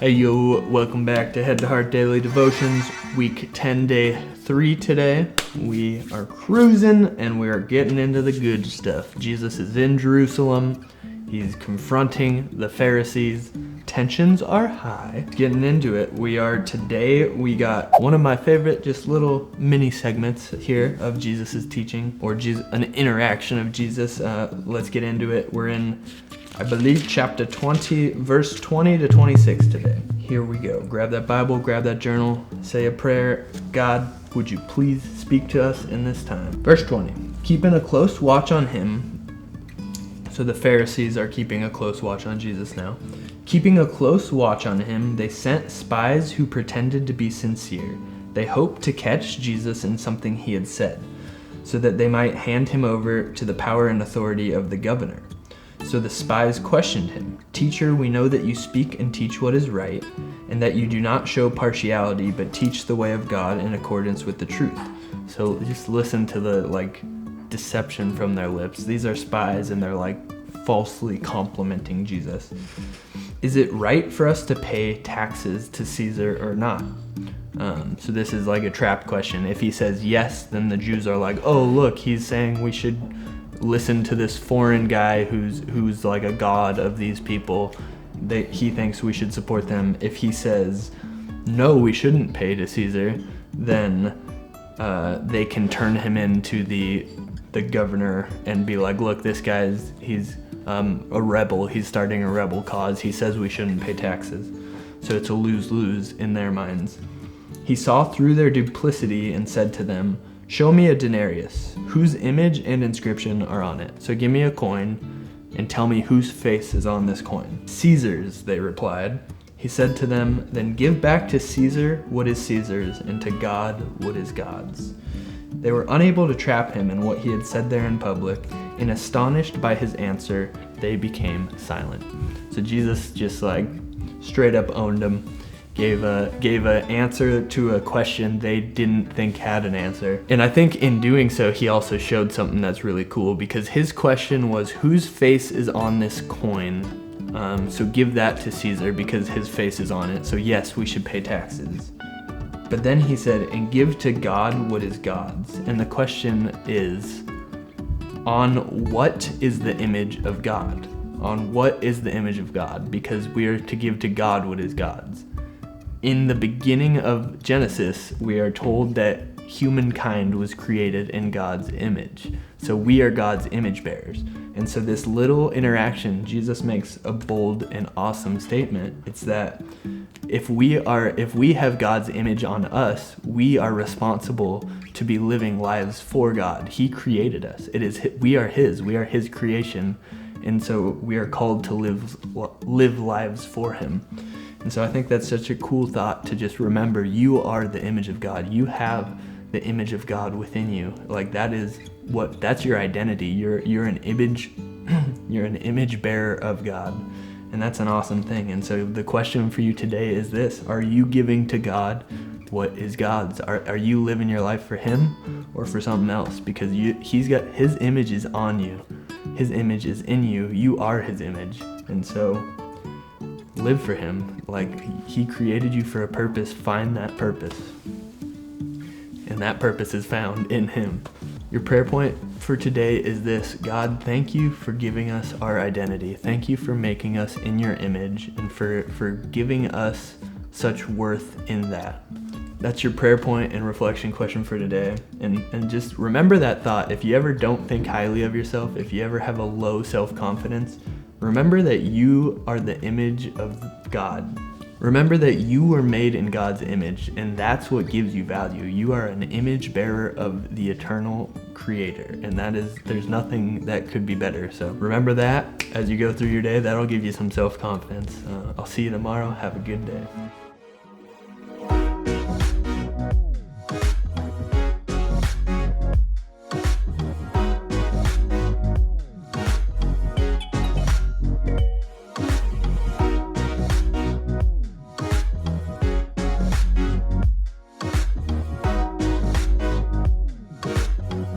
Hey yo, welcome back to Head to Heart Daily Devotions, week 10, day 3 today. We are cruising and we are getting into the good stuff. Jesus is in Jerusalem. He's confronting the Pharisees. Tensions are high. Getting into it, we got one of my favorite just little mini segments here of Jesus's teaching, or an interaction of Jesus. Let's get into it. We're in, I believe, chapter 20, verse 20 to 26 today. Here we go. Grab that Bible, grab that journal, say a prayer. God, would you please speak to us in this time? Verse 20, keeping a close watch on him. So the Pharisees are keeping a close watch on Jesus now. Keeping a close watch on him, they sent spies who pretended to be sincere. They hoped to catch Jesus in something he had said, so that they might hand him over to the power and authority of the governor. So the spies questioned him. "Teacher, we know that you speak and teach what is right, and that you do not show partiality, but teach the way of God in accordance with the truth." So just listen to the deception from their lips. These are spies and they're falsely complimenting Jesus. "Is it right for us to pay taxes to Caesar or not?" So this is a trap question. If he says yes, then the Jews are like, "Oh, look, he's saying we should listen to this foreign guy who's like a god of these people. He thinks we should support them." If he says, "No, we shouldn't pay to Caesar," then they can turn him into the governor and be like, "Look, this he's a rebel. He's starting a rebel cause. He says we shouldn't pay taxes." So it's a lose-lose in their minds. He saw through their duplicity and said to them, "Show me a denarius. Whose image and inscription are on it? So give me a coin and tell me whose face is on this coin." "Caesar's," they replied. He said to them, "Then give back to Caesar what is Caesar's, and to God what is God's." They were unable to trap him in what he had said there in public, and astonished by his answer, they became silent. So Jesus just straight up owned him, gave a answer to a question they didn't think had an answer. And I think in doing so, he also showed something that's really cool, because his question was, whose face is on this coin? So give that to Caesar because his face is on it. So yes, we should pay taxes. But then he said, "And give to God what is God's." And the question is, on what is the image of God? On what is the image of God? Because we are to give to God what is God's. In the beginning of Genesis, we are told that humankind was created in God's image. So we are God's image bearers. And so this little interaction, Jesus makes a bold and awesome statement. It's that if we have God's image on us, we are responsible to be living lives for God. He created us. We are His creation. And so we are called to live lives for Him. And so I think that's such a cool thought to just remember. You are the image of God. You have the image of God within you. That's your identity. You're an image you're an image bearer of God. And that's an awesome thing. And so the question for you today is this: are you giving to God what is God's? Are you living your life for Him or for something else? Because He's got His image is on you. His image is in you. You are His image. And so live for Him. He created you for a purpose. Find that purpose. And that purpose is found in Him. Your prayer point for today is this: God, thank you for giving us our identity. Thank you for making us in your image and for giving us such worth in that. That's your prayer point and reflection question for today. And just remember that thought. If you ever don't think highly of yourself, if you ever have a low self-confidence, remember that you are the image of God. Remember that you were made in God's image, and that's what gives you value. You are an image bearer of the eternal Creator, and there's nothing that could be better. So remember that as you go through your day. That'll give you some self-confidence. I'll see you tomorrow. Have a good day.